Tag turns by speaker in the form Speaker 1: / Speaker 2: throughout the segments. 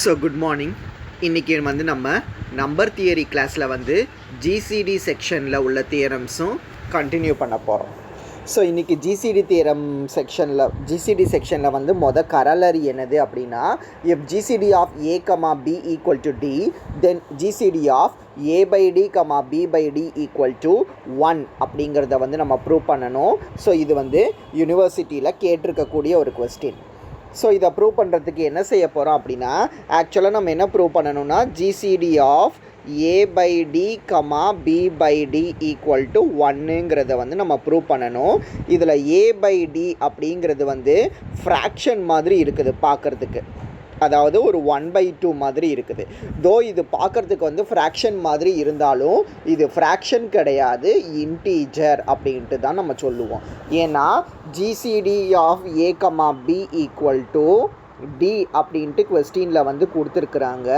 Speaker 1: So good morning. இன்றைக்கி வந்து நம்ம நம்பர் தியரி கிளாஸில் வந்து ஜிசிடி செக்ஷனில் உள்ள தியரம்ஸும் கண்டினியூ பண்ண போகிறோம். ஸோ இன்றைக்கி ஜிசிடி செக்ஷனில் வந்து கரலரி என்னது அப்படின்னா, if GCD of A comma B equal to D, then GCD of A by D comma B by D equal to 1 அப்படிங்கிறத வந்து நம்ம ப்ரூவ் பண்ணணும். ஸோ இது வந்து யூனிவர்சிட்டியில் கேட்டிருக்கக்கூடிய ஒரு கொஸ்டின். ஸோ இதை ப்ரூவ் பண்ணுறதுக்கு என்ன செய்ய போகிறோம் அப்படின்னா, ஆக்சுவலாக நம்ம என்ன ப்ரூவ் பண்ணணும்னா, GCD of A by D comma B by D equal to 1ங்கிறத வந்து நம்ம ப்ரூவ் பண்ணணும். இதில் ஏ பை டி அப்படிங்கிறது வந்து ஃப்ராக்ஷன் மாதிரி இருக்குது பார்க்குறதுக்கு, அதாவது ஒரு 1/2 மாதிரி இருக்குது. தோ இது பார்க்குறதுக்கு வந்து ஃப்ராக்ஷன் மாதிரி இருந்தாலும் இது ஃப்ராக்ஷன் கிடையாது, இன்டீஜர் அப்படின்ட்டு தான் நம்ம சொல்லுவோம். ஏன்னா GCD of A comma B equal to D அப்படின்ட்டு கொஸ்டினில் வந்து கொடுத்துருக்குறாங்க.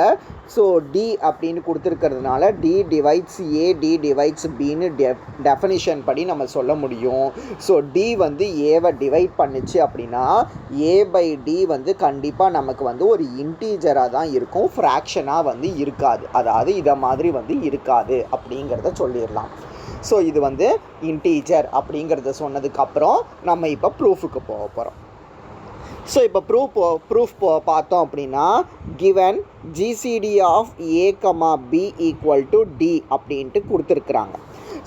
Speaker 1: ஸோ டி அப்படின்னு கொடுத்துருக்கிறதுனால டி டிவைட்ஸ் ஏ டி டிவைட்ஸ் பின்னு டெஃபனிஷன் படி நம்ம சொல்ல முடியும். ஸோ டி வந்து ஏவை டிவைட் பண்ணிச்சு அப்படின்னா ஏ பை டி வந்து கண்டிப்பாக நமக்கு வந்து ஒரு இன்டீஜராக தான் இருக்கும், ஃப்ராக்ஷனாக வந்து இருக்காது, அதாவது இதை மாதிரி வந்து இருக்காது அப்படிங்கிறத சொல்லிடலாம். ஸோ இது வந்து இன்டீஜர் அப்படிங்கிறத சொன்னதுக்கப்புறம் நம்ம இப்போ ப்ரூஃபுக்கு போக போகிறோம். ஸோ இப்போ ப்ரூஃப் பார்த்தோம் அப்படின்னா, given GCD of A comma B equal to D அப்படின்ட்டு கொடுத்துருக்குறாங்க.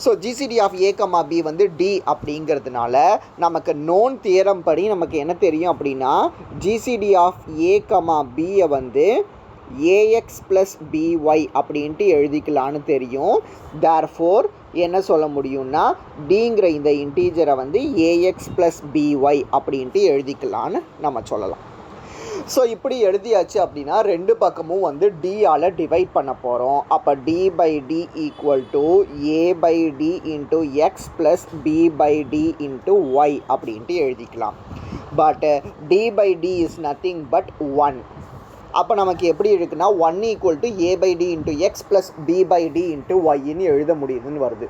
Speaker 1: So GCD of A comma B வந்து டி அப்படிங்கிறதுனால நமக்கு நோன் தியரம் படி நமக்கு என்ன தெரியும் அப்படின்னா, ஜிசிடி ஆஃப் ஏ கமா பியை வந்து ஏஎக்ஸ் ப்ளஸ் பிஒய் அப்படின்ட்டு எழுதிக்கலான்னு தெரியும். தேர்ஃபோர் என்ன சொல்ல முடியும்னா, டிங்கிற இந்த இன்டீஜரை வந்து ஏஎக்ஸ் ப்ளஸ் பிஒய் அப்படின்ட்டு எழுதிக்கலான்னு நம்ம சொல்லலாம். ஸோ இப்படி எழுதியாச்சு அப்படின்னா ரெண்டு பக்கமும் வந்து டியால் டிவைட் பண்ண போகிறோம். அப்போ D by D equal to A by D into X plus B by D into Y அப்படின்ட்டு எழுதிக்கலாம். But D by D is nothing but 1. அப்போ நமக்கு எப்படி இருக்குன்னா 1 equal to A by D into X plus B by D into ஒய்ன்னு எழுத முடியுதுன்னு வருது.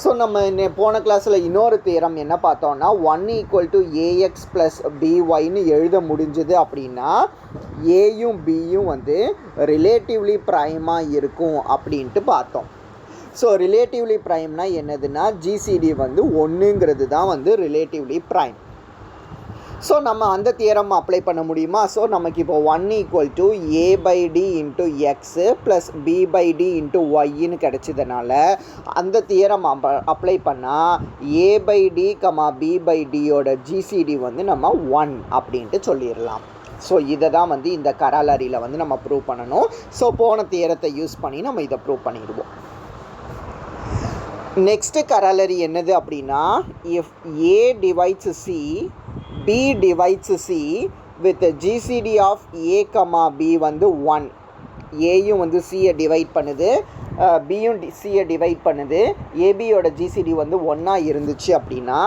Speaker 1: ஸோ நம்ம போன கிளாஸில் இன்னொரு தியரம் என்ன பார்த்தோம்னா, 1 ஈக்குவல் டு ஏஎக்ஸ் ப்ளஸ் பிஒய்ன்னு எழுத முடிஞ்சுது அப்படின்னா ஏயும் பியும் வந்து ரிலேட்டிவ்லி ப்ரைமாக இருக்கும் அப்படின்ட்டு பார்த்தோம். ஸோ ரிலேட்டிவ்லி ப்ரைம்னா என்னதுன்னா, ஜிசிடி வந்து 1ங்கிறது தான் வந்து ரிலேட்டிவ்லி ப்ரைம். ஸோ நம்ம அந்த தியரம் அப்ளை பண்ண முடியுமா? ஸோ நமக்கு இப்போ 1 equal to A by D into X plus B by D into ஒய்ன்னு கிடச்சதுனால அந்த தியரம் அப்ளை பண்ணால் A by D comma B by டியோட ஜிசிடி வந்து நம்ம 1 அப்படின்ட்டு சொல்லிடலாம். ஸோ இதை தான் வந்து இந்த கராலரியில் வந்து நம்ம ப்ரூவ் பண்ணணும். ஸோ போன தியரத்தை யூஸ் பண்ணி நம்ம இதை ப்ரூவ் பண்ணிடுவோம். நெக்ஸ்ட்டு கராலரி என்னது அப்படின்னா, if A divides C B divides C with GCD of A, B வந்து 1. ஏயும் வந்து சியை டிவைட் பண்ணுது, பியும் சியை டிவைட் பண்ணுது. ஏபியோட ஜிசிடி வந்து 1 இருந்துச்சு அப்படின்னா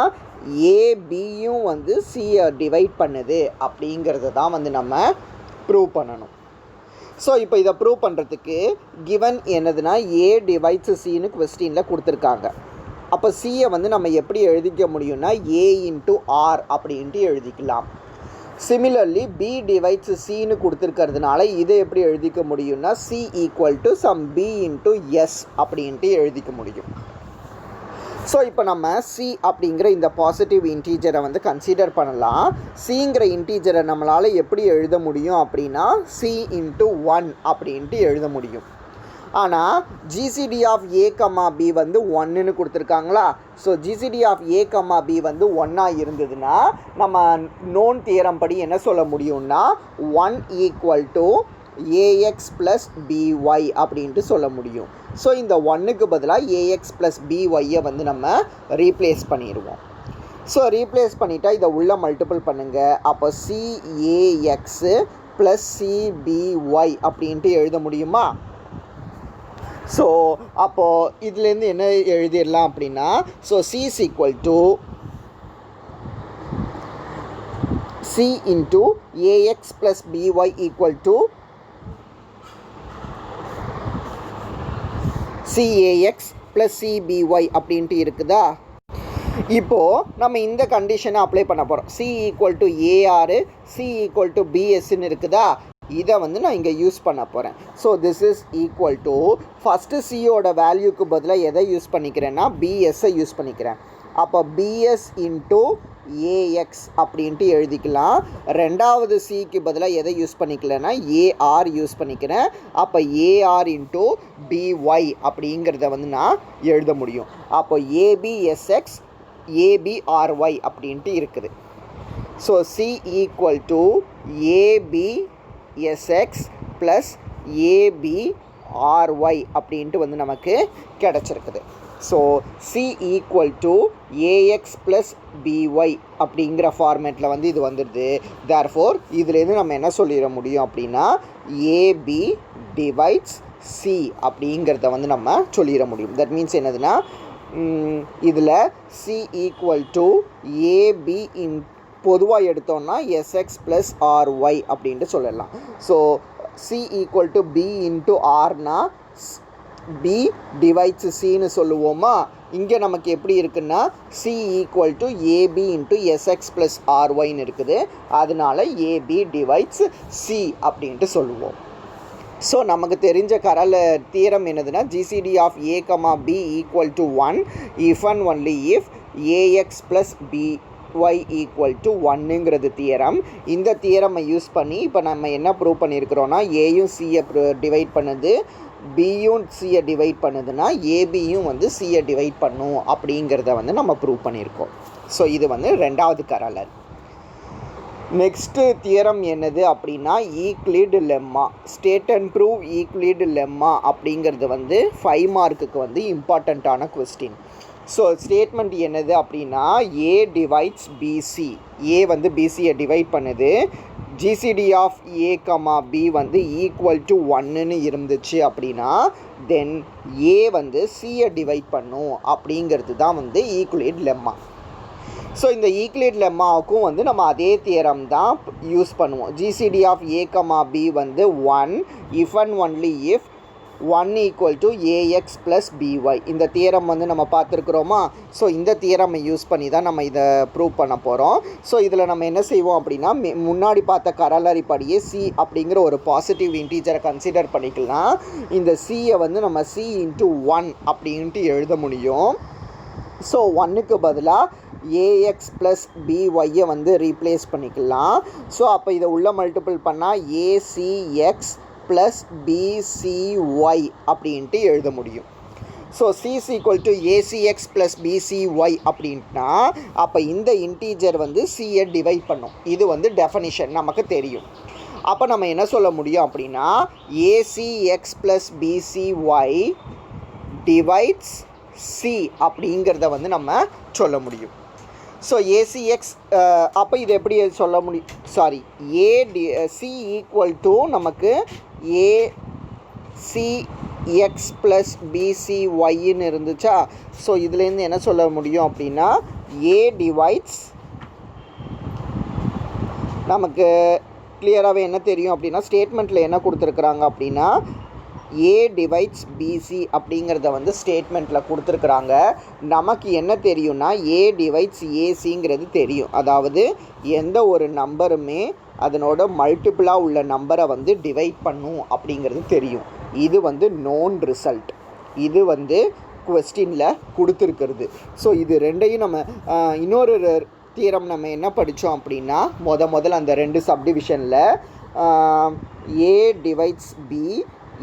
Speaker 1: ஏபியும் வந்து சியை டிவைட் பண்ணுது அப்படிங்கிறத தான் வந்து நம்ம ப்ரூவ் பண்ணணும். ஸோ இப்போ இதை ப்ரூவ் பண்ணுறதுக்கு கிவன் என்னதுன்னா ஏ டிவைட்ஸ் சின்னு கொஸ்டினில் கொடுத்துருக்காங்க. அப்போ சியை வந்து நம்ம எப்படி எழுதிக்க முடியும்னா ஏ இன்ட்டு ஆர் அப்படின்ட்டு எழுதிக்கலாம். சிமிலர்லி பி டிவைட்ஸ் சின்னு கொடுத்துருக்கிறதுனால இதை எப்படி எழுதிக்க முடியும்னா C equal to some B into S அப்படின்ட்டு எழுதிக்க முடியும். ஸோ இப்போ நம்ம சி அப்படிங்கிற இந்த பாசிட்டிவ் இன்டீஜரை வந்து கன்சிடர் பண்ணலாம். சிங்கிற இன்டீஜரை நம்மளால் எப்படி எழுத முடியும் அப்படின்னா சி இன்ட்டு 1 அப்படின்ட்டு எழுத முடியும். ஆனால் GCD of A comma B வந்து 1ன்னு கொடுத்துருக்காங்களா? So GCD of A comma B வந்து 1 இருந்ததுன்னா நம்ம நோன் தியரம் படி என்ன சொல்ல முடியும்னா 1 equal to ax plus BY அப்படின்ட்டு சொல்ல முடியும். ஸோ இந்த 1க்கு பதிலாக ஏஎக்ஸ் ப்ளஸ் பிஒய்யை வந்து நம்ம ரீப்ளேஸ் பண்ணிடுவோம். ஸோ ரீப்ளேஸ் பண்ணிட்டா இதை உள்ளே மல்டிபிள் பண்ணுங்கள். அப்போ சிஏஎக்ஸு ப்ளஸ் சிபிஒய் அப்படின்ட்டு எழுத முடியுமா? ஸோ அப்போது இதுலேருந்து என்ன எழுதிடலாம் அப்படின்னா, so C is equal to C into A X plus B Y equal to C A X plus C B Y அப்படின்ட்டு இருக்குதா? இப்போது நம்ம இந்த கண்டிஷனை அப்ளை பண்ண போகிறோம். C equal to A R C equal to பிஎஸ்ன்னு இருக்குதா? இதை வந்து நான் இங்கே யூஸ் பண்ண போகிறேன். So this is equal to first சியோட வேல்யூக்கு பதிலாக எதை யூஸ் பண்ணிக்கிறேன்னா பிஎஸ்ஸை யூஸ் பண்ணிக்கிறேன். அப்போ பிஎஸ் இன்ட்டு ஏஎக்ஸ் அப்படின்ட்டு எழுதிக்கலாம். ரெண்டாவது சிக்கு பதிலாக எதை யூஸ் பண்ணிக்கலன்னா ஏஆர் யூஸ் பண்ணிக்கிறேன். அப்போ ஏஆர் இன்ட்டு பிஒய் அப்படிங்கிறத வந்து நான் எழுத முடியும். அப்போ ஏபிஎஸ்எக்ஸ் ஏபிஆர்ஒய் அப்படின்ட்டு இருக்குது. So C equal to A B S X plus A B R Y அப்படின்ட்டு வந்து நமக்கு கிடச்சிருக்குது. So C equal to ax plus B Y அப்படிங்கிற ஃபார்மேட்டில் வந்து இது வந்துடுது. தேர்ஃபோர் இதுலேருந்து நம்ம என்ன சொல்லிட முடியும் அப்படின்னா ஏபி டிவைட்ஸ் சி அப்படிங்கிறத வந்து நம்ம சொல்லிட முடியும். தட் மீன்ஸ் என்னதுன்னா இதில் சி ஈக்குவல் டு ஏபி இன் பொதுவாக எடுத்தோம்னா எஸ்எக்ஸ் ப்ளஸ் ஆர்ஒய் அப்படின்ட்டு சொல்லலாம். So C equal to B into ஆர்னா பி டிவைட்ஸ் சின்னு சொல்லுவோமா. இங்கே நமக்கு எப்படி இருக்குன்னா C equal to A B into S X plus ஆர்ஒய்ன்னு இருக்குது. அதனால ஏபி டிவைட்ஸ் சி அப்படின்ட்டு சொல்லுவோம். ஸோ நமக்கு தெரிஞ்ச தியரம் என்னதுன்னா GCD of A comma B equal to 1 if and only if A X plus B Y equal to 1ங்கிறது தியரம். இந்த தியரமை யூஸ் பண்ணி இப்போ நம்ம என்ன ப்ரூவ் பண்ணியிருக்கிறோன்னா ஏயும் சியை டிவைட் பண்ணுது, பியும் சியை டிவைட் பண்ணுதுன்னா ஏபியும் வந்து சியை டிவைட் பண்ணும் அப்படிங்கிறத வந்து நம்ம ப்ரூவ் பண்ணியிருக்கோம். ஸோ இது வந்து ரெண்டாவது கரலர். நெக்ஸ்ட்டு தியரம் என்னது அப்படின்னா Euclid lemma. State and prove Euclid lemma அப்படிங்கிறது வந்து 5 மார்க்குக்கு வந்து இம்பார்ட்டண்ட்டான கொஸ்டின். ஸோ ஸ்டேட்மெண்ட் என்னது அப்படின்னா ஏ டிவைட்ஸ் பிசி. ஏ வந்து பிசியை டிவைட் பண்ணுது. GCD of A comma B வந்து ஈக்குவல் டு 1ன்னு இருந்துச்சு அப்படின்னா தென் ஏ வந்து சியை டிவைட் பண்ணும் அப்படிங்கிறது தான் வந்து ஈக்குலிட் லெம்மா. ஸோ இந்த ஈக்ளிட் லெம்மாவுக்கும் வந்து நம்ம அதே தியரம் தான் யூஸ் பண்ணுவோம். GCD of A comma B வந்து 1 if and only if 1 equal to ax plus BY. இந்த தியரம் வந்து நம்ம பார்த்துருக்குறோமா. ஸோ இந்த தியரமை யூஸ் பண்ணி தான் நம்ம இதை ப்ரூவ் பண்ண போகிறோம். ஸோ இதில் நம்ம என்ன செய்வோம் அப்படின்னா முன்னாடி பார்த்த கரலரி படியே சி அப்படிங்கிற ஒரு பாசிட்டிவ் இன்டீஜரை கன்சிடர் பண்ணிக்கலாம். இந்த சியை வந்து நம்ம சி இன்ட்டு 1 அப்படின்ட்டு எழுத முடியும். ஸோ 1க்கு பதிலாக ஏஎக்ஸ் ப்ளஸ் பிஒய்யை வந்து ரீப்ளேஸ் பண்ணிக்கலாம். ஸோ அப்போ இதை உள்ள மல்டிபிள் பண்ணால் ஏசிஎக்ஸ் ப்ளஸ் பிசிஒய் அப்படின்ட்டு எழுத முடியும். So C is equal to A C X plus B C Y அப்படின்ட்டுனா அப்போ இந்த இன்டீஜர் வந்து சியை டிவைட் பண்ணும். இது வந்து டெஃபனிஷன் நமக்கு தெரியும். அப்போ நம்ம என்ன சொல்ல முடியும் அப்படின்னா ஏசிஎக்ஸ் ப்ளஸ் பிசிஒய் டிவைட்ஸ் சி அப்படிங்கிறத வந்து நம்ம சொல்ல முடியும். ஸோ ஏசிஎக்ஸ் அப்போ இது எப்படி சொல்ல முடியும், சாரி சி ஈக்குவல் டு நமக்கு ஏசிஎக்ஸ் ப்ளஸ் பிசிஒய்ன்னு இருந்துச்சா. ஸோ இதுலேருந்து என்ன சொல்ல முடியும் அப்படின்னா ஏ டிவைட்ஸ் நமக்கு கிளியராகவே என்ன தெரியும் அப்படின்னா ஸ்டேட்மெண்ட்டில் என்ன கொடுத்துருக்குறாங்க அப்படின்னா ஏ டிவைட்ஸ் பிசி அப்படிங்கிறத வந்து ஸ்டேட்மெண்ட்டில் கொடுத்துருக்குறாங்க. நமக்கு என்ன தெரியும்னா ஏ டிவைட்ஸ் ஏசிங்கிறது தெரியும். அதாவது எந்த ஒரு நம்பருமே அதனோட மல்டிபிளாக உள்ள நம்பரை வந்து டிவைட் பண்ணும் அப்படிங்கிறது தெரியும். இது வந்து நோன் ரிசல்ட். இது வந்து கொஸ்டினில் கொடுத்துருக்கிறது. ஸோ இது ரெண்டையும் நம்ம இன்னொரு தியரம் நம்ம என்ன படித்தோம் அப்படின்னா முதல்ல அந்த 2 சப்டிவிஷனில் ஏ divides B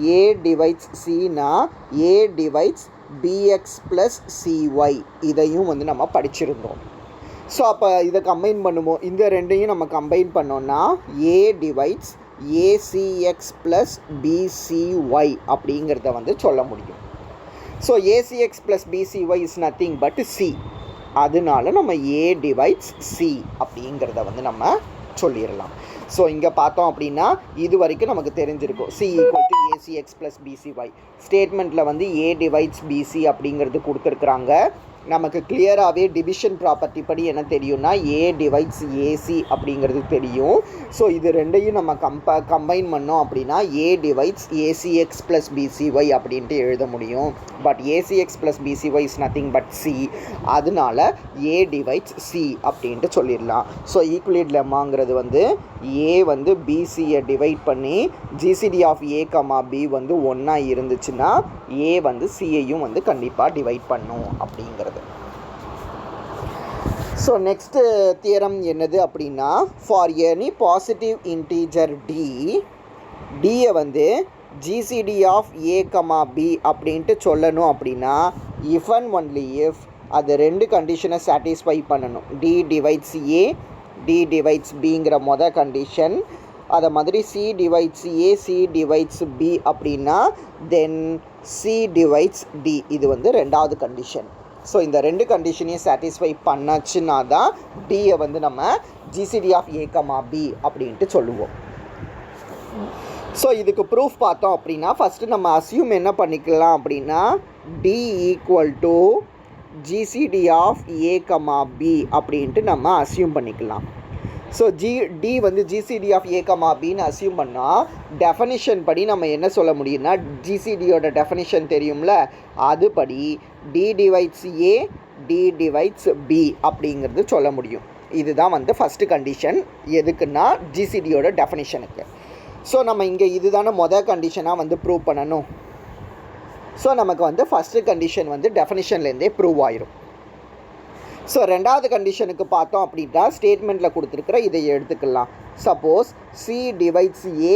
Speaker 1: A divides சினா A divides px plus CY இதையும் வந்து நம்ம படிச்சிருந்தோம். ஸோ அப்போ இதை கம்பைன் பண்ணுவோம். இந்த ரெண்டையும் நம்ம கம்பைன் பண்ணோன்னா A divides A C X plus B C Y அப்படிங்கிறத வந்து சொல்ல முடியும். So A C X plus B C Y is nothing but C. அதனால நம்ம ஏ டிவைட்ஸ் சி அப்படிங்கிறத வந்து நம்ம சொல்லிடலாம். ஸோ இங்கே பார்த்தோம் அப்படின்னா இது வரைக்கும் நமக்கு தெரிஞ்சிருக்கும் C equal to A C X plus B C Y. ஸ்டேட்மெண்ட்டில் வந்து ஏ டிவைட்ஸ் பிசி அப்படிங்கிறது கொடுத்துருக்குறாங்க. நமக்கு கிளியராகவே டிவிஷன் ப்ராப்பர்ட்டி படி என்ன தெரியும்னா ஏ டிவைட்ஸ் ஏசி அப்படிங்கிறது தெரியும். ஸோ இது ரெண்டையும் நம்ம கம்பைன் பண்ணோம் அப்படின்னா A divides A C X plus B C Y அப்படின்ட்டு எழுத முடியும். But A C X plus B C Y is nothing but C, அதனால ஏ டிவைட்ஸ் சி அப்படின்ட்டு சொல்லிடலாம். ஸோ ஈக்குவலிட் லெம்மாங்கிறது வந்து ஏ வந்து பிசியை டிவைட் பண்ணி GCD of A comma B வந்து ஒன்றா இருந்துச்சுன்னா ஏ வந்து சியையும் வந்து கண்டிப்பாக டிவைட் பண்ணும் அப்படிங்கிறது. ஸோ நெக்ஸ்ட்டு தியரம் என்னது அப்படின்னா, ஃபார் எனி பாசிட்டிவ் இன்டீஜர் டியை வந்து GCD of A comma B அப்படின்ட்டு சொல்லணும் அப்படின்னா இஃப் அண்ட் ஒன்லி இஃப் அது ரெண்டு கண்டிஷனை சாட்டிஸ்ஃபை பண்ணணும். டி டிவைட்ஸ் ஏ டி டிவைட்ஸ் பிங்கிற கண்டிஷன், அதை மாதிரி C divides A C divides B அப்படின்னா தென் சி டிவைட்ஸ் டி, இது வந்து ரெண்டாவது கண்டிஷன். ஸோ இந்த ரெண்டு கண்டிஷனையும் சாட்டிஸ்ஃபை பண்ணாச்சுன்னா தான் டியை வந்து நம்ம GCD of A comma B அப்படின்ட்டு சொல்லுவோம். ஸோ இதுக்கு ப்ரூஃப் பார்த்தோம் அப்படின்னா ஃபஸ்ட்டு நம்ம அஸ்யூம் என்ன பண்ணிக்கலாம் அப்படின்னா D equal to GCD of A comma B அப்படின்ட்டு நம்ம அஸ்யூம் பண்ணிக்கலாம். ஸோ டி வந்து ஜிசிடி ஆஃப் ஏ கமா பின்னு அஸ்யூம் பண்ணால் டெஃபனிஷன் படி நம்ம என்ன சொல்ல முடியும்னா ஜிசிடியோட டெஃபனிஷன் தெரியும்ல, அதுபடி டி டிவைட்ஸ் ஏ டி டிவைட்ஸ் பி அப்படிங்கிறது சொல்ல முடியும். இதுதான் வந்து ஃபஸ்ட்டு கண்டிஷன். எதுக்குன்னா ஜிசிடியோட டெஃபனிஷனுக்கு. ஸோ நம்ம இங்கே இதுதானே கண்டிஷனாக வந்து ப்ரூவ் பண்ணணும். ஸோ நமக்கு வந்து ஃபஸ்ட்டு கண்டிஷன் வந்து டெஃபனிஷன்லேருந்தே ப்ரூவ் ஆயிரும். ஸோ ரெண்டாவது கண்டிஷனுக்கு பார்த்தோம் அப்படின்னா ஸ்டேட்மெண்ட்டில் கொடுத்துருக்குற இதை எடுத்துக்கலாம். Suppose C divides A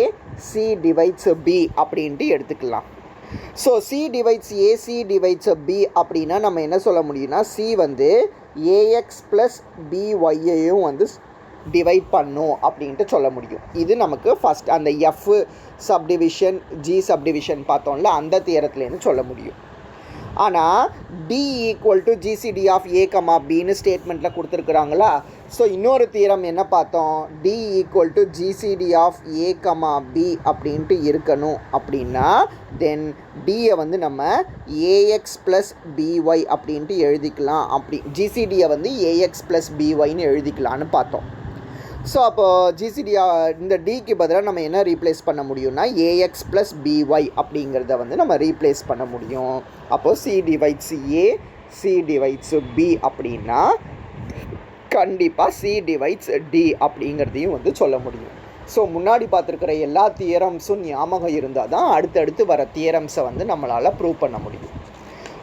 Speaker 1: C divides B அப்படின்ட்டு எடுத்துக்கலாம். So C divides A C divides B அப்படின்னா நம்ம என்ன சொல்ல முடியும்னா சி வந்து ஏஎக்ஸ் ப்ளஸ் பிஒய்யையும் வந்து டிவைட் பண்ணும் அப்படின்ட்டு சொல்ல முடியும். இது நமக்கு ஃபஸ்ட் அந்த எஃப் சப்டிவிஷன் ஜி சப்டிவிஷன் பார்த்தோம்ல அந்த தியரத்துலேருந்து சொல்ல முடியும். ஆனால் D equal to GCD of A comma பின்னு ஸ்டேட்மெண்ட்டில் கொடுத்துருக்குறாங்களா. ஸோ இன்னொரு தியரம் என்ன பார்த்தோம், D equal to GCD of A comma B அப்படின்ட்டு இருக்கணும் அப்படின்னா தென் டியை வந்து நம்ம ஏஎக்ஸ் ப்ளஸ் பிஒய் அப்படின்ட்டு எழுதிக்கலாம். அப்படி ஜிசிடியை வந்து ஏஎக்ஸ் ப்ளஸ் பிஒய்னு எழுதிக்கலான்னு பார்த்தோம். ஸோ அப்போது ஜிசிடியா இந்த டிக்கு பதிலாக நம்ம என்ன ரீப்ளேஸ் பண்ண முடியும்னா ஏஎக்ஸ் ப்ளஸ் பிஒய் அப்படிங்கிறத வந்து நம்ம ரீப்ளேஸ் பண்ண முடியும். அப்போது C divides A C divides B அப்படின்னா கண்டிப்பாக சி டிவைட்ஸ் டி அப்படிங்கிறதையும் வந்து சொல்ல முடியும். ஸோ முன்னாடி பார்த்துருக்குற எல்லா தியரம்ஸும் ஞாபகம் இருந்தால் தான் அடுத்தடுத்து வர தியரம்ஸை வந்து நம்மளால் ப்ரூவ் பண்ண முடியும்.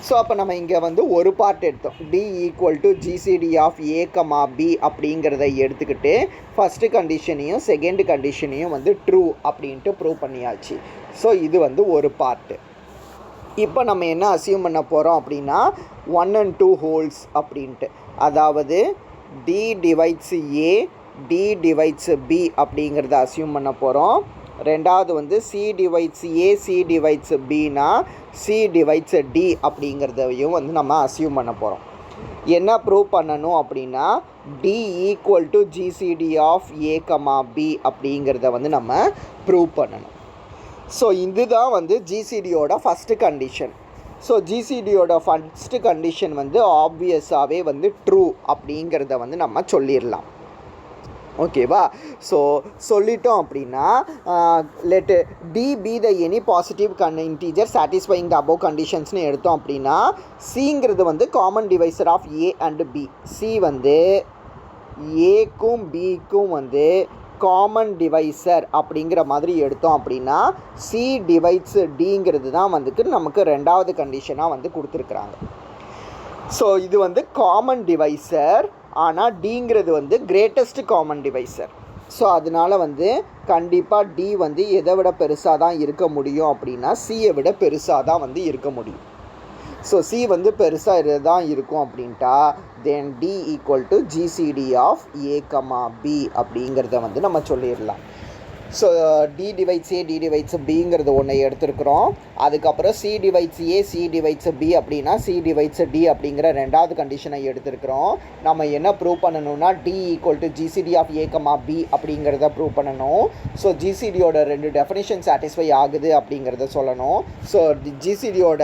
Speaker 1: ஸோ அப்போ நம்ம இங்கே வந்து ஒரு பார்ட் எடுத்தோம், D equal to GCD of A comma B அப்படிங்கிறத எடுத்துக்கிட்டு ஃபஸ்ட்டு கண்டிஷனையும் செகண்ட் கண்டிஷனையும் வந்து ட்ரூ அப்படின்ட்டு ப்ரூவ் பண்ணியாச்சு. ஸோ இது வந்து ஒரு பார்ட்டு. இப்போ நம்ம என்ன அஸ்யூம் பண்ண போகிறோம் அப்படின்னா 1 and 2 ஹோல்ஸ் அப்படின்ட்டு, அதாவது டி டிவைட்ஸ் ஏ டி டிவைட்ஸ் பி அப்படிங்கிறத அஸ்யூம் பண்ண போகிறோம். ரெண்டாவது வந்து C divides A C divides பினா சி டிவைட்ஸ் டி அப்படிங்கிறதையும் வந்து நம்ம அஸ்யூம் பண்ண போகிறோம். என்ன ப்ரூவ் பண்ணணும் அப்படின்னா D equal to GCD of A comma B அப்படிங்கிறத வந்து நம்ம ப்ரூவ் பண்ணணும். ஸோ இதுதான் வந்து ஜிசிடியோட ஃபஸ்ட்டு கண்டிஷன். ஸோ ஜிசிடியோட ஃபஸ்ட்டு கண்டிஷன் வந்து ஆப்வியஸாகவே வந்து ட்ரூ அப்படிங்கிறத வந்து நம்ம சொல்லிடலாம். ஓகேவா. ஸோ சொல்லிட்டோம் அப்படின்னா let D be the any positive integer satisfying the above கண்டிஷன்ஸ்னு எடுத்தோம் அப்படின்னா சிங்கிறது வந்து common divisor of A and B. C வந்து ஏக்கும் பிக்கும் வந்து காமன் டிவைசர் அப்படிங்கிற மாதிரி எடுத்தோம் அப்படின்னா சி டிவைட்ஸ் டிங்கிறது தான் வந்துட்டு நமக்கு ரெண்டாவது கண்டிஷனாக வந்து கொடுத்துருக்குறாங்க. ஸோ இது வந்து காமன் டிவைசர், ஆனால் டிங்கிறது வந்து கிரேட்டஸ்ட் காமன் டிவைசர். ஸோ அதனால் வந்து கண்டிப்பாக டி வந்து எதை விட பெருசாக தான் இருக்க முடியும் அப்படின்னா சியை விட பெருசாக தான் வந்து இருக்க முடியும். ஸோ சி வந்து பெருசாக தான் இருக்கும் அப்படின்ட்டா then D equal to GCD of A comma B அப்படிங்கிறத வந்து நம்ம சொல்லிடலாம். ஸோ டி டிவைட்ஸ் ஏ டி டிவைட்ஸ் பிங்கிறது ஒன்று எடுத்துருக்குறோம். அதுக்கப்புறம் C divides A C divides B அப்படின்னா சி டிவைட்ஸ் டி அப்படிங்கிற ரெண்டாவது கண்டிஷனை எடுத்துருக்குறோம். நம்ம என்ன ப்ரூவ் பண்ணணும்னா D equal to GCD of A comma B அப்படிங்கிறத ப்ரூவ் பண்ணணும். ஸோ ஜிசிடியோட ரெண்டு டெஃபினிஷன் சாட்டிஸ்ஃபை ஆகுது அப்படிங்கிறத சொல்லணும். ஸோ ஜிசிடியோட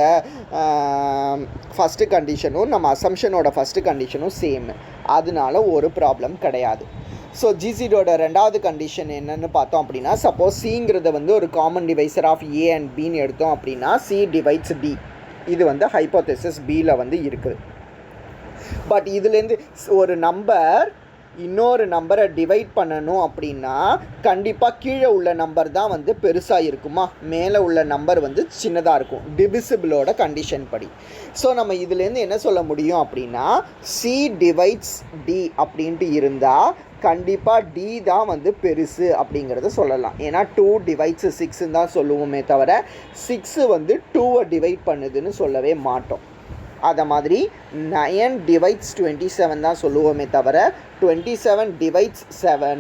Speaker 1: ஃபஸ்ட்டு கண்டிஷனும் நம்ம அசம்ஷனோட ஃபஸ்ட்டு கண்டிஷனும் சேம், அதனால ஒரு ப்ராப்ளம் கிடையாது. ஸோ ஜிசிடியோட ரெண்டாவது கண்டிஷன் என்னென்னு பார்த்தோம் அப்படின்னா, சப்போஸ் சிங்கிறத வந்து ஒரு common divisor of A and பின்னு எடுத்தோம் அப்படின்னா சி டிவைட்ஸ் டி. இது வந்து ஹைப்போதெசிஸ் பியில் வந்து இருக்குது. பட் இதுலேருந்து ஒரு நம்பர் இன்னொரு நம்பரை டிவைட் பண்ணணும் அப்படின்னா கண்டிப்பாக கீழே உள்ள நம்பர் தான் வந்து பெருசாக இருக்குமா, மேலே உள்ள நம்பர் வந்து சின்னதாக இருக்கும் டிவிசிபிளோட கண்டிஷன் படி. ஸோ நம்ம இதுலேருந்து என்ன சொல்ல முடியும் அப்படின்னா சி டிவைட்ஸ் டி அப்படின்ட்டு இருந்தால் கண்டிப்பாக டி தான் வந்து பெருசு அப்படிங்கிறத சொல்லலாம். ஏன்னா 2 டிவைட்ஸ் 6 தான் சொல்லுவோமே தவிர 6 வந்து 2வை டிவைட் பண்ணுதுன்னு சொல்லவே மாட்டோம். அதை மாதிரி 9 டிவைட்ஸ் 27 தான் சொல்லுவோமே தவிர 27 டிவைட்ஸ்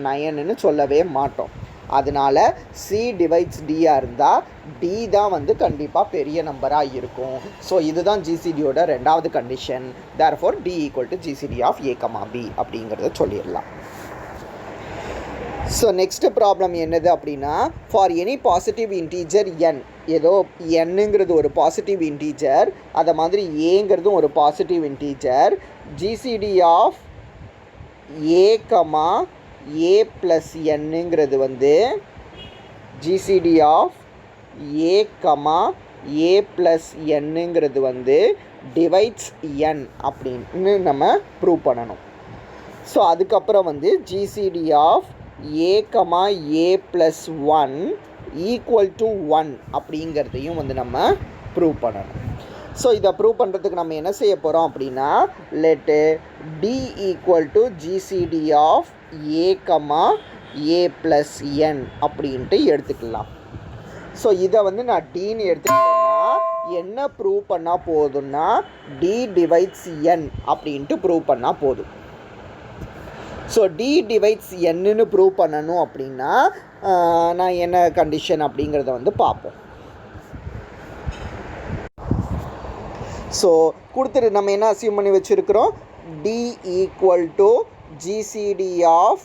Speaker 1: 9ன்னு சொல்லவே மாட்டோம். அதனால் சி டிவைட்ஸ் டியாக இருந்தால் டி தான் வந்து கண்டிப்பாக பெரிய நம்பராக இருக்கும். ஸோ இதுதான் ஜிசிடியோட ரெண்டாவது condition. Therefore D equal to GCD of A comma B அப்படிங்கிறத சொல்லிடலாம். ஸோ நெக்ஸ்ட் ப்ராப்ளம் என்னது அப்படின்னா, for any positive integer N, ஏதோ என்னங்கிறது ஒரு பாசிட்டிவ் இன்டீஜர், அதை மாதிரி ஏங்கிறதும் ஒரு positive integer, GCD of A comma A plus என்னங்கிறது வந்து GCD of A comma A plus என்னங்கிறது வந்து டிவைட்ஸ் என் அப்படின்னு நம்ம ப்ரூவ் பண்ணணும். ஸோ அதுக்கப்புறம் வந்து GCD of A comma A plus 1 equal to 1 அப்படிங்கிறதையும் வந்து நம்ம ப்ரூவ் பண்ணணும். ஸோ இதை ப்ரூவ் பண்ணுறதுக்கு நம்ம என்ன செய்ய போகிறோம் அப்படின்னா let D equal to GCD of A comma A plus என் அப்படின்ட்டு எடுத்துக்கலாம். ஸோ இதை வந்து நான் டின்னு எடுத்துக்கிட்டேன்னா என்ன ப்ரூவ் பண்ணால் போதும்னா டி டிவைட்ஸ் என் அப்படின்ட்டு ப்ரூவ் பண்ணால் போதும். ஸோ டி டிவைட்ஸ் என்னன்னு ப்ரூவ் பண்ணணும் அப்படின்னா நான் என்ன கண்டிஷன் அப்படிங்கிறத வந்து பார்ப்போம். ஸோ கொடுத்துட்டு நம்ம என்ன அசியூம் பண்ணி வச்சுருக்கிறோம், D equal to GCD of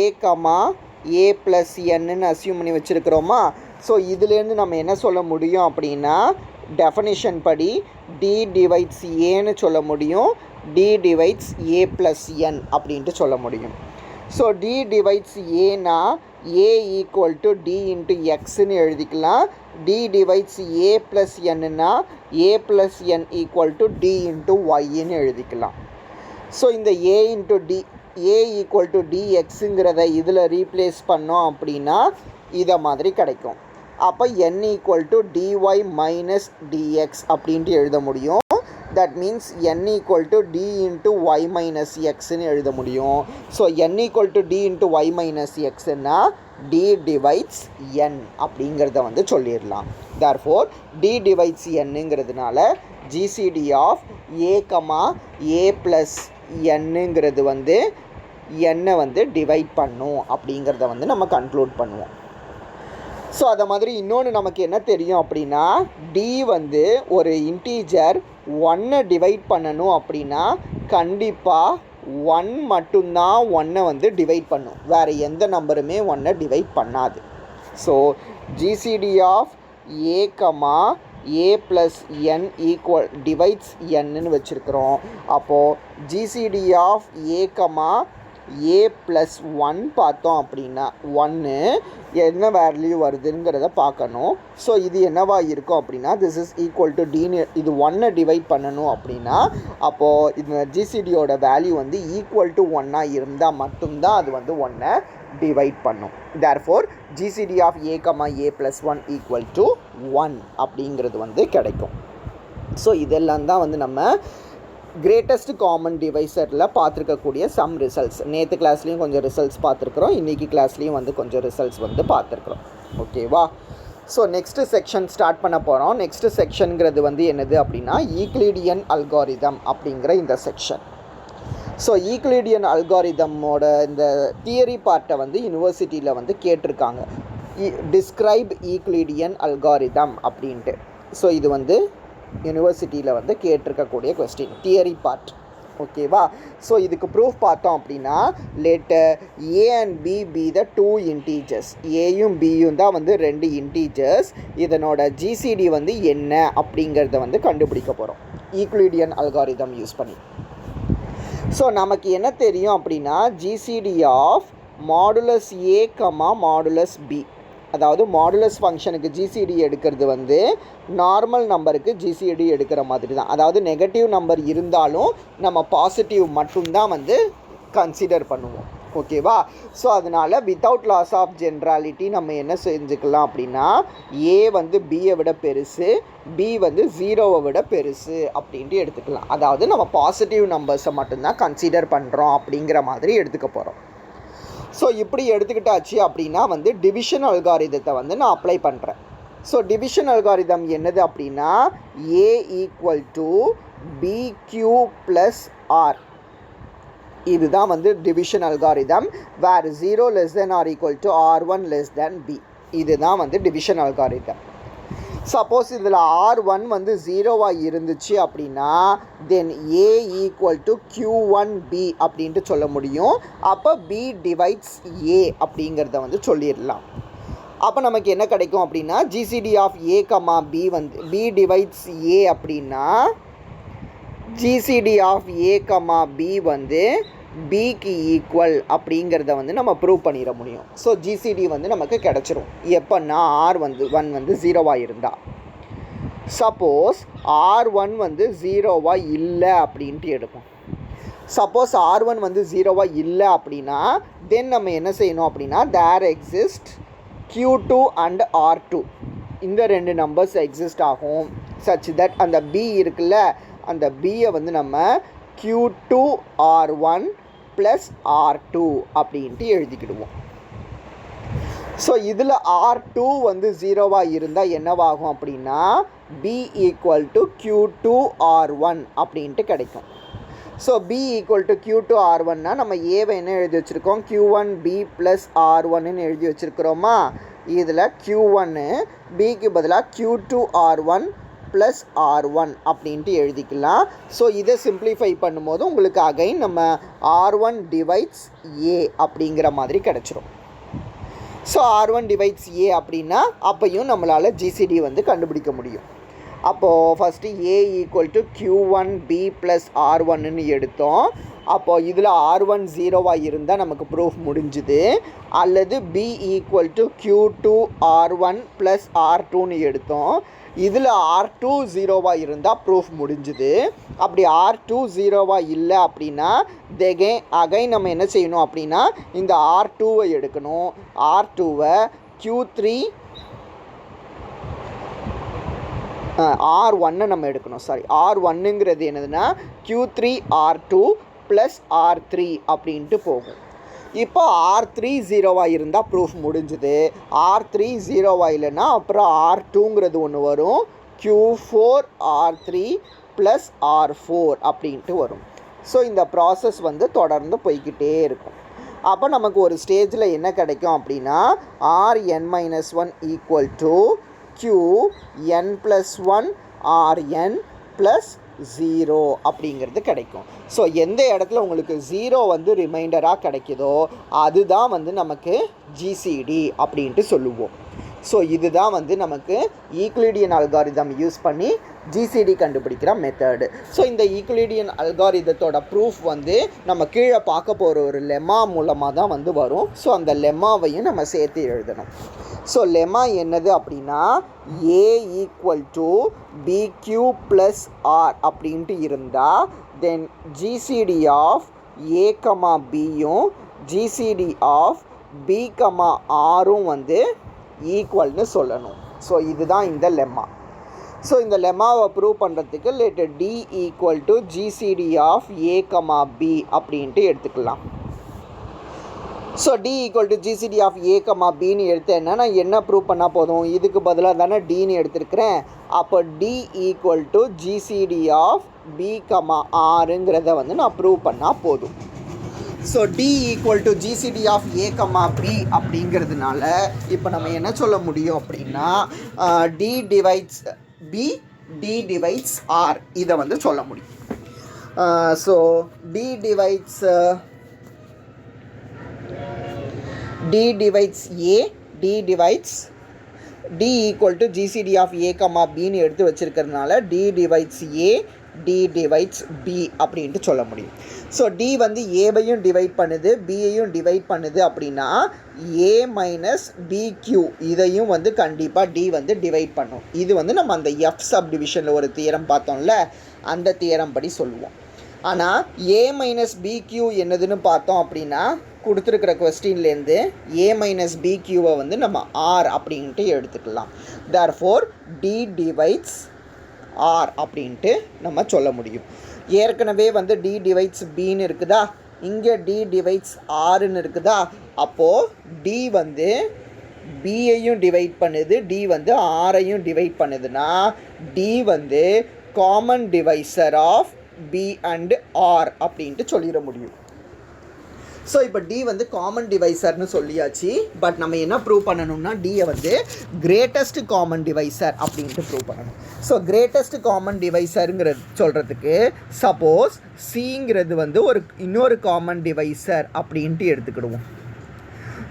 Speaker 1: A comma A plus என்னன்னு அசியூம் பண்ணி வச்சுருக்கிறோமா. ஸோ இதுலேருந்து நம்ம என்ன சொல்ல முடியும் அப்படின்னா டெஃபனிஷன் படி டி டிவைட்ஸ் ஏன்னு சொல்ல முடியும், டி டிவைட்ஸ் ஏ ப்ளஸ் என் அப்படின்ட்டு சொல்ல முடியும். ஸோ டி டிவைட்ஸ் ஏனா a equal to d into எக்ஸ்ன்னு எழுதிக்கலாம். டி டிவைட்ஸ் ஏ ப்ளஸ் என்னன்னா a plus N equal to d into ஒய்ன்னு எழுதிக்கலாம். ஸோ இந்த a into d a equal to d எக்ஸுங்கிறத இதில் ரீப்ளேஸ் பண்ணோம் அப்படின்னா இதை மாதிரி கிடைக்கும். அப்போ n equal to d y minus d x அப்படின்ட்டு எழுத முடியும். That means n equal to d into y minus எக்ஸ்ன்னு எழுத முடியும். So n equal to d into y minus எக்ஸ்ன்னா டி டிவைட்ஸ் என் அப்படிங்கிறத வந்து சொல்லிடலாம். தேர்ஃபோர் டி டிவைட்ஸ் என்னங்கிறதுனால GCD of A comma A plus என்னங்கிறது வந்து என்னை வந்து டிவைட் பண்ணும் அப்படிங்கிறத வந்து நம்ம கன்க்ளூட் பண்ணுவோம். ஸோ அதை மாதிரி இன்னொன்று நமக்கு என்ன தெரியும் அப்படின்னா டி வந்து ஒரு இன்டீஜர் 1 டிவைட் பண்ணணும் அப்படின்னா கண்டிப்பாக 1 மட்டும்தான் 1 வந்து டிவைட் பண்ணும், வேறு எந்த நம்பருமே 1 டிவைட் பண்ணாது. So GCD of A comma A plus N equal divides என்னன்னு வச்சுருக்கிறோம். அப்போது GCD of A comma A plus 1 பார்த்தோம் அப்படின்னா 1 என்ன வேல்யூ வருதுங்கிறத பார்க்கணும். ஸோ இது என்னவா இருக்கும் அப்படின்னா திஸ் இஸ் ஈக்குவல் டு டின்னு இது 1 டிவைட் பண்ணணும் அப்படின்னா அப்போது இந்த ஜிசிடியோட வேல்யூ வந்து ஈக்குவல் டு 1 இருந்தால் மட்டும்தான் அது வந்து 1 டிவைட் பண்ணும். Therefore GCD of A comma A plus 1 equal to 1 அப்படிங்கிறது வந்து கிடைக்கும். ஸோ இதெல்லாம் தான் வந்து நம்ம கிரேட்டஸ்ட் காமன் டிவைசரில் பார்த்துருக்கக்கூடிய சம் ரிசல்ட்ஸ். நேற்று கிளாஸ்லேயும் கொஞ்சம் ரிசல்ட்ஸ் பார்த்துருக்குறோம், இன்றைக்கி கிளாஸ்லேயும் வந்து கொஞ்சம் ரிசல்ட்ஸ் வந்து பார்த்துருக்குறோம். ஓகேவா? ஸோ நெக்ஸ்ட்டு செக்ஷன் ஸ்டார்ட் பண்ண போகிறோம். நெக்ஸ்ட்டு செக்ஷனுங்கிறது வந்து என்னது அப்படின்னா யூக்ளிடியன் அல்காரிதம் அப்படிங்கிற இந்த செக்ஷன். ஸோ ஈக்லிடியன் அல்காரிதமோட இந்த தியரி பார்ட்டை வந்து யூனிவர்சிட்டியில் வந்து கேட்டிருக்காங்க, டிஸ்கிரைப் ஈக்லிடியன் அல்காரிதம் அப்படின்ட்டு. ஸோ இது வந்து யூனிவர்சிட்டியில் வந்து கேட்டிருக்கக்கூடிய கொஸ்டின், தியரி பார்ட். ஓகேவா? ஸோ இதுக்கு ப்ரூஃப் பார்த்தோம் அப்படின்னா, let A and B be the 2 integers, ஏயும் பியும் தான் வந்து 2 integers. இதனோட ஜிசிடி வந்து என்ன அப்படிங்கிறத வந்து கண்டுபிடிக்க போகிறோம் ஈக்லிடியன் அல்காரிதம் யூஸ் பண்ணி. ஸோ நமக்கு என்ன தெரியும் அப்படின்னா, GCD of modulus A comma modulus B, அதாவது மாடுலஸ் ஃபங்க்ஷனுக்கு ஜிசிடி எடுக்கிறது வந்து நார்மல் நம்பருக்கு ஜிசிடி எடுக்கிற மாதிரி தான். அதாவது நெகட்டிவ் நம்பர் இருந்தாலும் நம்ம பாசிட்டிவ் மட்டும்தான் வந்து கன்சிடர் பண்ணுவோம். ஓகேவா? ஸோ அதனால் வித்தவுட் லாஸ் ஆஃப் ஜென்ராலிட்டி நம்ம என்ன செஞ்சுக்கலாம் அப்படின்னா, ஏ வந்து பியை விட பெருசு, பி வந்து 0வை விட பெருசு அப்படின்ட்டு எடுத்துக்கலாம். அதாவது நம்ம பாசிட்டிவ் நம்பர்ஸை மட்டும்தான் கன்சிடர் பண்ணுறோம் அப்படிங்கிற மாதிரி எடுத்துக்க போகிறோம். ஸோ இப்படி எடுத்துக்கிட்டாச்சு அப்படின்னா வந்து டிவிஷன் அல்காரிதத்தை வந்து நான் அப்ளை பண்ணுறேன். ஸோ டிவிஷன் அல்காரிதம் என்னது அப்படின்னா, ஏ ஈக்குவல் டு பிக்யூ ப்ளஸ் ஆர், இதுதான் வந்து division algorithm. Where 0 less than R equal to R1 less than B, இதுதான் வந்து டிவிஷன் அல்காரிதம். சப்போஸ் இதில் R1 வந்து 0வாக இருந்துச்சு அப்படின்னா தென் ஏ ஈக்குவல் டு Q1B அப்படின்ட்டு சொல்ல முடியும். அப்போ B டிவைட்ஸ் ஏ அப்படிங்கிறத வந்து சொல்லிடலாம். அப்போ நமக்கு என்ன கிடைக்கும் அப்படின்னா, GCD of A comma B வந்து B டிவைட்ஸ் ஏ அப்படின்னா GCD of A comma B வந்து பிக்கு ஈக்குவல் அப்படிங்கிறத வந்து நம்ம ப்ரூவ் பண்ணிட முடியும். ஸோ ஜிசிடி வந்து நமக்கு கிடச்சிரும் எப்போன்னா R1 வந்து 0வாக இருந்தால். சப்போஸ் R1 வந்து 0வாக இல்லை அப்படின்ட்டு எடுப்போம். சப்போஸ் R1 வந்து 0வாக இல்லை அப்படின்னா தென் நம்ம என்ன செய்யணும் அப்படின்னா, there exist Q2 and R2, இந்த 2 நம்பர்ஸ் எக்ஸிஸ்ட் ஆகும் சச் தட் அந்த B இருக்குல்ல, அந்த பியை வந்து நம்ம Q2 R1 ப்ளஸ் R2 அப்படின்ட்டு எழுதிக்கிடுவோம். ஸோ இதில் R2 வந்து 0வாக இருந்தால் என்னவாகும் அப்படின்னா, B equal to Q2 R1 அப்படின்ட்டு கிடைக்கும். So B equal to Q2 R1னா நம்ம ஏவை என்ன எழுதி வச்சுருக்கோம், Q1B ப்ளஸ் R1ன்னு எழுதி வச்சுருக்கிறோமா. இதில் Q1 Bக்கு பதிலாக Q2 R1 ப்ளஸ் R1 அப்படின்ட்டு எழுதிக்கலாம். ஸோ இதை சிம்பிளிஃபை பண்ணும்போது உங்களுக்கு அகைன் நம்ம R1 டிவைட்ஸ் ஏ அப்படிங்கிற மாதிரி கிடச்சிரும். ஸோ R1 டிவைட்ஸ் ஏ அப்படின்னா அப்பையும் நம்மளால் ஜிசிடி வந்து கண்டுபிடிக்க முடியும். அப்போது first a equal to Q1B plus R1ன்னு எடுத்தோம். அப்போது இதில் R1 0வாக இருந்தால் நமக்கு ப்ரூஃப் முடிஞ்சுது. அல்லது B equal to Q2 R1 plus R2ன்னு எடுத்தோம். இதில் R2 0வாக இருந்தால் ப்ரூஃப் முடிஞ்சுது. அப்படி R2 0வாக இல்லை அப்படின்னா அகைன் நம்ம என்ன செய்யணும் அப்படின்னா, இந்த R2வை எடுக்கணும். R2வை Q3 R1 நம்ம எடுக்கணும். R1ங்கிறது என்னதுன்னா Q3 R2 ப்ளஸ் R3 அப்படின்ட்டு போகும். இப்போ R3 0வாக இருந்தால் ப்ரூஃப் முடிஞ்சுது. R3 0வாக இல்லைன்னா அப்புறம் R2ங்கிறது ஒன்று வரும், Q4 R3 ப்ளஸ் R4 அப்படின்ட்டு வரும். ஸோ இந்த ப்ராசஸ் வந்து தொடர்ந்து போய்கிட்டே இருக்கும். அப்போ நமக்கு ஒரு ஸ்டேஜில் என்ன கிடைக்கும் அப்படின்னா, Rn-1 equal to Qn+1 Rn plus 0 அப்படிங்கிறது கிடைக்கும். ஸோ எந்த இடத்துல உங்களுக்கு 0 வந்து ரிமைண்டராக கிடைக்குதோ அதுதான் வந்து நமக்கு ஜிசிடி அப்படின்ட்டு சொல்லுவோம். ஸோ இதுதான் வந்து நமக்கு ஈக்லிடியன் அல்காரிதம் யூஸ் பண்ணி ஜிசிடி கண்டுபிடிக்கிற மெத்தடு. ஸோ இந்த ஈக்லிடியன் அல்காரிதத்தோட ப்ரூஃப் வந்து நம்ம கீழே பார்க்க போகிற ஒரு லெம்மா மூலமாக தான் வந்து வரும். ஸோ அந்த லெம்மாவையும் நம்ம சேர்த்து எழுதணும். ஸோ லெம்மா என்னது அப்படின்னா, ஏ ஈக்குவல் டு பிக்யூ ப்ளஸ் ஆர் அப்படின்ட்டு இருந்தால் then GCD of A comma பியும் ஜிசிடி ஆஃப் பி கமா ஆரும் வந்து ஈக்குவல்னு சொல்லணும். ஸோ இதுதான் இந்த லெம்மா. ஸோ இந்த லெம்மாவை ப்ரூவ் பண்ணுறதுக்கு let d equal to GCD of A comma B அப்படின்ட்டு எடுத்துக்கலாம். So d equal to GCD of A comma பின்னு எடுத்தேன்னா நான் என்ன ப்ரூவ் பண்ணால் போதும், இதுக்கு பதிலாக தானே டின்னு எடுத்துருக்கிறேன். அப்போ d equal to GCD of b comma ஆருங்கிறத வந்து நான் ப்ரூவ் பண்ணால் போதும். So d equal to GCD of A comma b அப்படிங்கிறதுனால இப்போ நம்ம என்ன சொல்ல முடியும் அப்படின்னா d divides b d divides r இதை வந்து சொல்ல முடியும். So D divides A D divides d equal to GCD of A comma பின்னு எடுத்து வச்சுருக்கிறதுனால டி டிவைட்ஸ் ஏ டி டிவைட்ஸ் பி அப்படின்ட்டு சொல்ல முடியும். ஸோ டி வந்து ஏவையும் டிவைட் பண்ணுது பியையும் டிவைட் பண்ணுது அப்படின்னா ஏ மைனஸ் பிக்யூ இதையும் வந்து கண்டிப்பாக டி வந்து டிவைட் பண்ணும். இது வந்து நம்ம அந்த எஃப் சப் டிவிஷனில் ஒரு தியரம் பார்த்தோம்ல, அந்த தியரம் படி சொல்லுவோம். ஆனால் ஏ மைனஸ் பிக்யூ என்னதுன்னு பார்த்தோம் அப்படின்னா கொடுத்துருக்கிற கொஸ்டின்லேருந்து ஏ மைனஸ் பிக்யூவை வந்து நம்ம ஆர் அப்படின்ட்டு எடுத்துக்கலாம். தேர்ஃபோர் டி டிவைட்ஸ் ஆர் அப்படின்ட்டு நம்ம சொல்ல முடியும். ஏற்கனவே வந்து டி டிவைட்ஸ் பின்னு இருக்குதா, இங்கே டி டிவைட்ஸ் ஆர்ன்னு இருக்குதா, அப்போது டி வந்து பியையும் டிவைட் பண்ணுது டி வந்து ஆரையும் டிவைட் பண்ணுதுன்னா டி வந்து common divisor of B and R அப்படின்ட்டு சொல்லிட முடியும். ஸோ இப்போ டி வந்து காமன் டிவைசர்னு சொல்லியாச்சு. பட் நம்ம என்ன ப்ரூவ் பண்ணணும்னா டியை வந்து கிரேட்டஸ்ட் காமன் டிவைசர் அப்படின்ட்டு ப்ரூவ் பண்ணணும். ஸோ கிரேட்டஸ்ட் காமன் டிவைசருங்கிறது சொல்கிறதுக்கு சப்போஸ் சிங்கிறது வந்து இன்னொரு காமன் டிவைசர் அப்படின்ட்டு எடுத்துக்கிடுவோம்.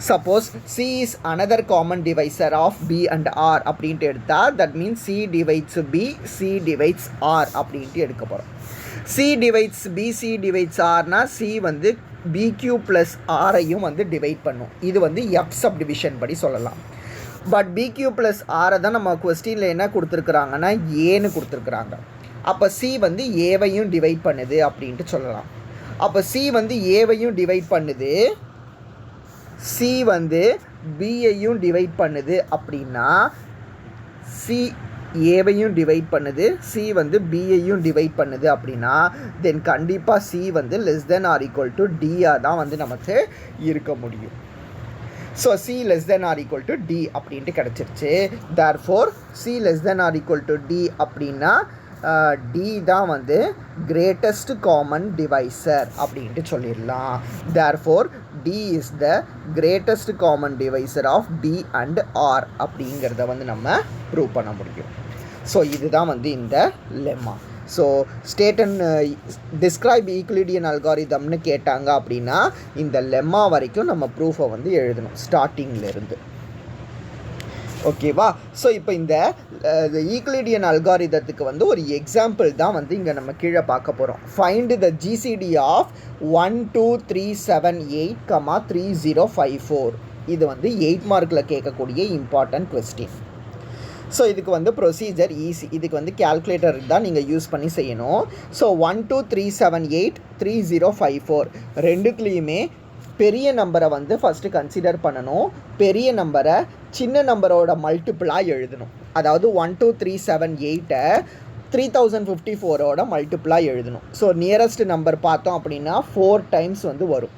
Speaker 1: Suppose c is another common divisor of B and R அப்படின்ட்டு எடுத்தால் that means c divides b c divides r அப்படின்ட்டு எடுக்க போகிறோம். C divides b c divides ஆர்னா சி வந்து பிக்யூ ப்ளஸ் ஆரையும் வந்து டிவைட் பண்ணும். இது வந்து எஃப் சப் டிவிஷன் படி சொல்லலாம். பட் பிக்யூ ப்ளஸ் ஆரை தான் நம்ம கொஸ்டினில் என்ன கொடுத்துருக்குறாங்கன்னா ஏன்னு கொடுத்துருக்குறாங்க. அப்போ சி வந்து ஏவையும் டிவைட் பண்ணுது அப்படின்ட்டு சொல்லலாம். அப்போ சி வந்து ஏவையும் டிவைட் பண்ணுது, சி வந்து பியையும் டிவைட் பண்ணுது அப்படின்னா சி ஏவையும் டிவைட் பண்ணுது சி வந்து பியையும் டிவைட் பண்ணுது அப்படின்னா தென் கண்டிப்பாக சி வந்து less than R equal to டியாக தான் வந்து நமக்கு இருக்க முடியும். So c less than R equal to D அப்படின்ட்டு கிடச்சிருச்சு. Therefore c less than R equal to d அப்படின்னா டி தான் வந்து கிரேட்டஸ்ட் காமன் டிவைசர் அப்படின்ட்டு சொல்லிடலாம். Therefore d is the greatest common divisor of d and r அப்படிங்கிறத வந்து நம்ம ப்ரூவ் பண்ண முடியும். ஸோ இதுதான் வந்து இந்த lemma. So state and describe Euclidean அல்காரிதம்னு கேட்டாங்க அப்படின்னா இந்த லெம்மா வரைக்கும் நம்ம ப்ரூஃபை வந்து எழுதணும் ஸ்டார்டிங்லேருந்து. ஓகேவா? ஸோ இப்போ இந்த ஈக்லிடியன் அல்காரிதத்துக்கு வந்து ஒரு எக்ஸாம்பிள் தான் வந்து இங்கே நம்ம கீழே பார்க்க போகிறோம். Find the GCD of 1 2 3 7 8, 3054. இது வந்து 8 மார்க்கில் கேட்கக்கூடிய இம்பார்ட்டன்ட் கொஸ்டின். ஸோ இதுக்கு வந்து ப்ரொசீஜர் ஈஸி. இதுக்கு வந்து கேல்குலேட்டர் தான் நீங்கள் யூஸ் பண்ணி செய்யணும். ஸோ 1 2 3 7 8 3054 ரெண்டுத்துலேயுமே பெரிய நம்பரை வந்து ஃபஸ்ட்டு கன்சிடர் பண்ணணும். பெரிய நம்பரை சின்ன நம்பரோட மல்டிப்புளாக எழுதணும். அதாவது 1 2 3 7 8 3054ஓட மல்டிப்புளாக எழுதணும். ஸோ நியரஸ்ட் நம்பர் பார்த்தோம் அப்படின்னா 4 டைம்ஸ் வந்து வரும்.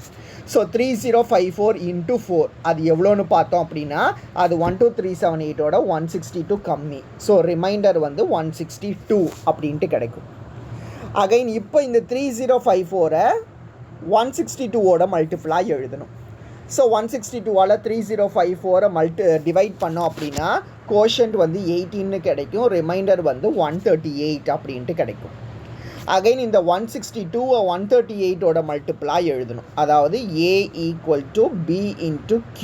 Speaker 1: ஸோ 3054 இன்ட்டு 4 அது எவ்வளோன்னு பார்த்தோம் அப்படின்னா அது 12378ஓட 162 கம்மி. ஸோ ரிமைண்டர் வந்து 162 அப்படின்ட்டு கிடைக்கும். அகைன் இப்போ இந்த 3054 162ஓட மல்டிப்ளாக எழுதணும். ஸோ 162ஆல் 3054 டிவைட் பண்ணோம் அப்படின்னா கோஷன்ட் வந்து 18 கிடைக்கும். ரிமைண்டர் வந்து 138 அப்படின்ட்டு கிடைக்கும். அகைன் இந்த 162 138ஓட மல்டிப்ளாக எழுதணும். அதாவது A equal to B into Q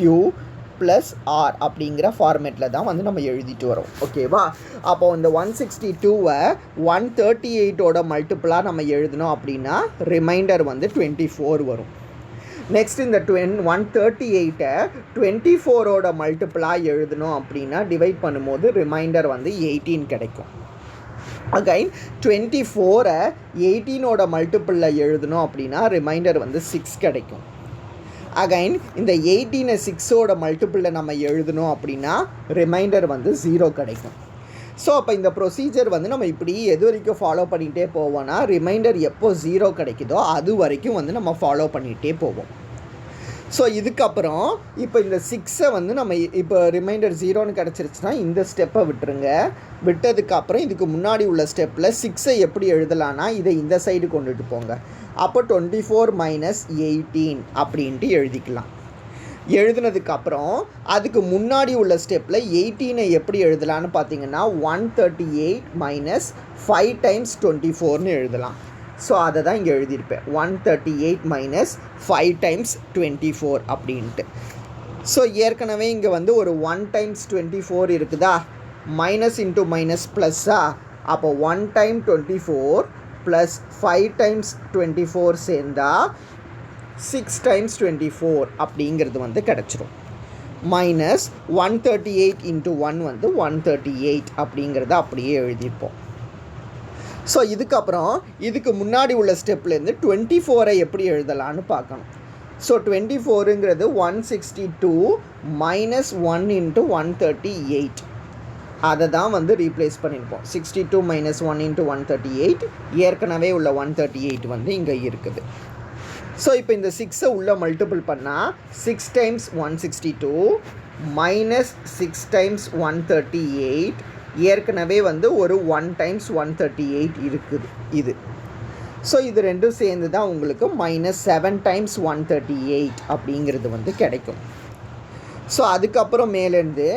Speaker 1: plus R அப்படிங்கிற ஃபார்மேட்டில் தான் வந்து நம்ம எழுதிட்டு வரோம். ஓகேவா? அப்போ இந்த 162 138ஓட மல்டிப்ளாக நம்ம எழுதணும் அப்படின்னா ரிமைண்டர் வந்து 24 வரும். நெக்ஸ்ட் இந்த 138 24ஓட மல்டிப்ளாக எழுதணும் அப்படின்னா டிவைட் பண்ணும்போது ரிமைண்டர் வந்து 18 கிடைக்கும். அகைன் 24 18ஓட மல்டிப்பிளில் எழுதணும் அப்படின்னா ரிமைண்டர் வந்து 6 கிடைக்கும். அகைன் இந்த 18 6ஓட மல்டிப்பிளில் நம்ம எழுதணும் அப்படின்னா ரிமைண்டர் வந்து 0 கிடைக்கும். ஸோ அப்போ இந்த ப்ரொசீஜர் வந்து நம்ம இப்படி எது வரைக்கும் ஃபாலோ பண்ணிகிட்டே போவோம்னா ரிமைண்டர் எப்போ 0 கிடைக்குதோ அது வரைக்கும் வந்து நம்ம ஃபாலோ பண்ணிகிட்டே போவோம். ஸோ இதுக்கப்புறம் இப்போ இந்த 6ஐ வந்து நம்ம இப்போ ரிமைண்டர் 0ன்னு கிடச்சிருச்சுன்னா இந்த ஸ்டெப்பை விட்டுருங்க. விட்டதுக்கப்புறம் இதுக்கு முன்னாடி உள்ள ஸ்டெப்பில் 6ஐ எப்படி எழுதலான்னா இதை இந்த சைடு கொண்டுட்டு போங்க. அப்போ 24 - 18 அப்படின்ட்டு எழுதிக்கலாம். எழுதுனதுக்கப்புறம் அதுக்கு முன்னாடி உள்ள ஸ்டெப்பில் 18ஐ எப்படி எழுதலான்னு பார்த்தீங்கன்னா 138 - 5 × 24ன்னு எழுதலாம். ஸோ அதை தான் இங்கே எழுதியிருப்பேன், 138 - 5 × 24 அப்படின்ட்டு. ஸோ ஏற்கனவே இங்கே வந்து ஒரு 1 × 24 இருக்குதா, மைனஸ் இன்ட்டு மைனஸ் ப்ளஸ்ஸா, அப்போ 1 × 24 + 5 × 24 சேர்ந்தா 6 × 24 அப்படிங்கிறது வந்து கிடச்சிரும். மைனஸ் 138 × 1 வந்து 138 அப்படிங்கிறத அப்படியே எழுதியிருப்போம். ஸோ இதுக்கப்புறம் இதுக்கு முன்னாடி உள்ள ஸ்டெப்லேருந்து 24ஐ எப்படி எழுதலான்னு பார்க்கணும். ஸோ 24ங்கிறது 162 - 1 × 138 அதை தான் வந்து ரீப்ளேஸ் பண்ணியிருப்போம். 62 - 1 × 138 ஏற்கனவே உள்ள 138 வந்து இங்கே இருக்குது. ஸோ இப்போ இந்த 6ஐ உள்ளே மல்டிபிள் பண்ணால் 6 × 162 - 6 × 138 ஏற்கனவே வந்து ஒரு 1 × 138 இருக்குது இது. ஸோ இது ரெண்டும் சேர்ந்து தான் உங்களுக்கு -7 × 138 அப்படிங்கிறது வந்து கிடைக்கும். ஸோ அதுக்கப்புறம் மேலேருந்து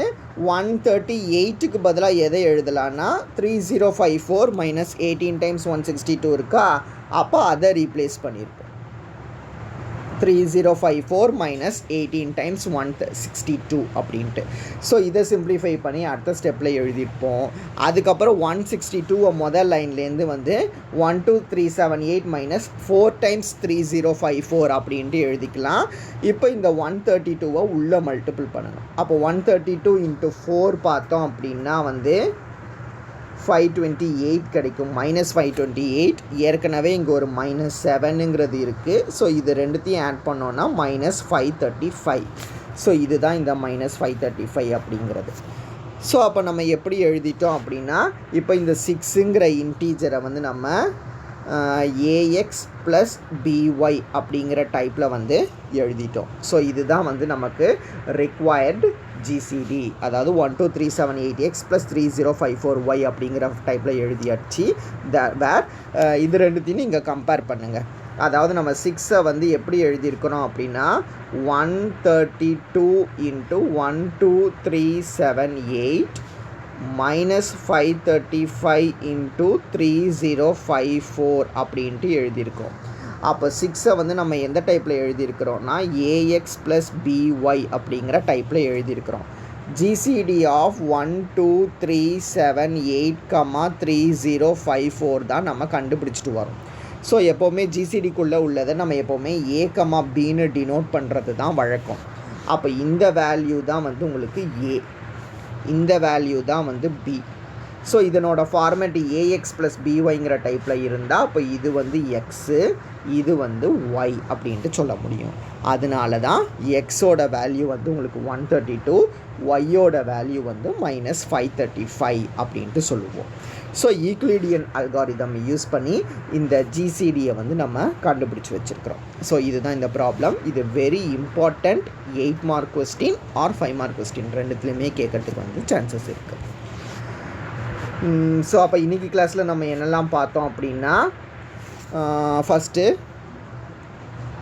Speaker 1: 138க்கு பதிலாக எதை எழுதலான்னா 3054 - 18 × 162 இருக்கா, அப்போ அதை ரீப்ளேஸ் பண்ணியிருப்போம். 3054 - 18 × 162 அப்படின்ட்டு. ஸோ இதை சிம்பிளிஃபை பண்ணி அடுத்த ஸ்டெப்பில் எழுதியிருப்போம். அதுக்கப்புறம் 162 முதல் லைன்லேருந்து வந்து 12378 - 4 × 3054 அப்படின்ட்டு எழுதிக்கலாம். இப்போ இந்த 132 உள்ளே மல்டிபிள் பண்ணணும். அப்போ 132 × 4 பார்த்தோம் அப்படின்னா வந்து 528 கிடைக்கும். -528 ஏற்கனவே இங்கே ஒரு -7ங்கிறது இருக்குது. ஸோ இது ரெண்டுத்தையும் ஆட் பண்ணோன்னா -535. ஸோ இதுதான் இந்த -535 அப்படிங்கிறது. ஸோ அப்போ நம்ம எப்படி எழுதிட்டோம் அப்படின்னா இப்போ இந்த 6ங்கிற இன்டீஜரை வந்து நம்ம AX + BY அப்படிங்கிற டைப்பில் வந்து எழுதிட்டோம். ஸோ இதுதான் வந்து நமக்கு ரிக்வயர்டு GCD, அதாவது 12378X + 3054Y அப்படிங்கிற டைப்பில் எழுதியாச்சு. வேர் இது ரெண்டுத்தையும் இங்கே கம்பேர் பண்ணுங்கள். அதாவது நம்ம 6ஐ வந்து எப்படி எழுதியிருக்கிறோம் அப்படின்னா 132 × 12378 -535 × 3054 அப்படின்ட்டு எழுதியிருக்கோம். அப்போ 6ஐ வந்து நம்ம எந்த டைப்பில் எழுதியிருக்கிறோம்னா AX + BY அப்படிங்கிற டைப்பில் எழுதியிருக்கிறோம். GCD ஆஃப் 12378, 3054 தான் நம்ம கண்டுபிடிச்சிட்டு வரோம். ஸோ எப்போவுமே GCDக்குள்ளே உள்ளதை நம்ம எப்போவுமே A, Bன்னு டினோட் பண்ணுறது தான் வழக்கம். அப்போ இந்த வேல்யூ தான் வந்து உங்களுக்கு A, இந்த வேல்யூ தான் வந்து B. ஸோ இதனோட ஃபார்மேட் AX + BYங்கிற டைப்பில் இருந்தால் அப்போ இது வந்து எக்ஸு, இது வந்து Y அப்படின்ட்டு சொல்ல முடியும். அதனால தான் எக்ஸோட வேல்யூ வந்து உங்களுக்கு 132, ஒய்யோட வேல்யூ வந்து -535 அப்படின்ட்டு சொல்லுவோம். ஸோ யூக்ளிடியன் அல்காரிதம் யூஸ் பண்ணி இந்த GCDயை வந்து நம்ம கண்டுபிடிச்சி வச்சுருக்கிறோம். ஸோ இதுதான் இந்த ப்ராப்ளம். இது very important. 8 mark question or 5 mark question ரெண்டுத்துலேயுமே கேட்கறதுக்கு வந்து சான்சஸ் இருக்குது. ஸோ அப்போ இன்றைக்கி கிளாஸில் நம்ம என்னெல்லாம் பார்த்தோம் அப்படின்னா ஃபஸ்ட்டு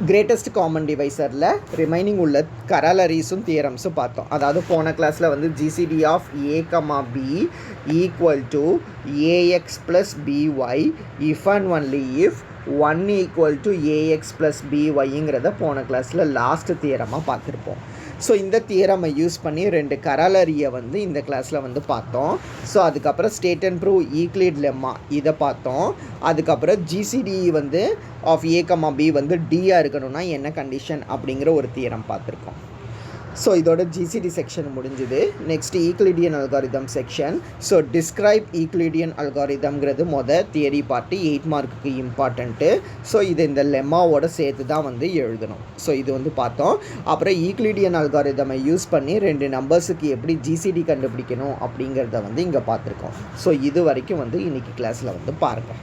Speaker 1: கிரேட்டஸ்ட் காமன் டிவைசரில் ரிமைனிங் உள்ள கராலரிஸும் தியரம்ஸும் பார்த்தோம். அதாவது போன கிளாஸில் வந்து GCD of A, B = AX + BY if and only if 1 = AX + BYங்கிறத போன கிளாஸில் லாஸ்ட் தியரமாக பார்த்துருப்போம். ஸோ இந்த தியரமை யூஸ் பண்ணி 2 கராலரியை வந்து இந்த கிளாஸில் வந்து பார்த்தோம். ஸோ அதுக்கப்புறம் state and prove Euclid lemma இதை பார்த்தோம். அதுக்கப்புறம் GCD வந்து ஆஃப் A, B வந்து Dயாக இருக்கணும்னா என்ன கண்டிஷன் அப்படிங்கிற ஒரு தியரம் பார்த்துருக்கோம். ஸோ இதோட GCD செக்ஷன் முடிஞ்சுது. Next Euclidean algorithm section. So describe Euclidean அல்காரிதம்ங்கிறது தியரி பார்ட்டு 8 மார்க்குக்கு இம்பார்ட்டண்ட்டு. ஸோ இது இந்த லெம்மாவோட சேர்த்து தான் வந்து எழுதணும். ஸோ இது வந்து பார்த்தோம். அப்புறம் ஈக்ளிடியன் அல்காரிதமை யூஸ் பண்ணி 2 நம்பர்ஸுக்கு எப்படி GCD கண்டுபிடிக்கணும் அப்படிங்கிறத வந்து இங்கே பார்த்துருக்கோம். ஸோ இது வரைக்கும் வந்து இன்றைக்கி கிளாஸில் வந்து பாருங்கள்.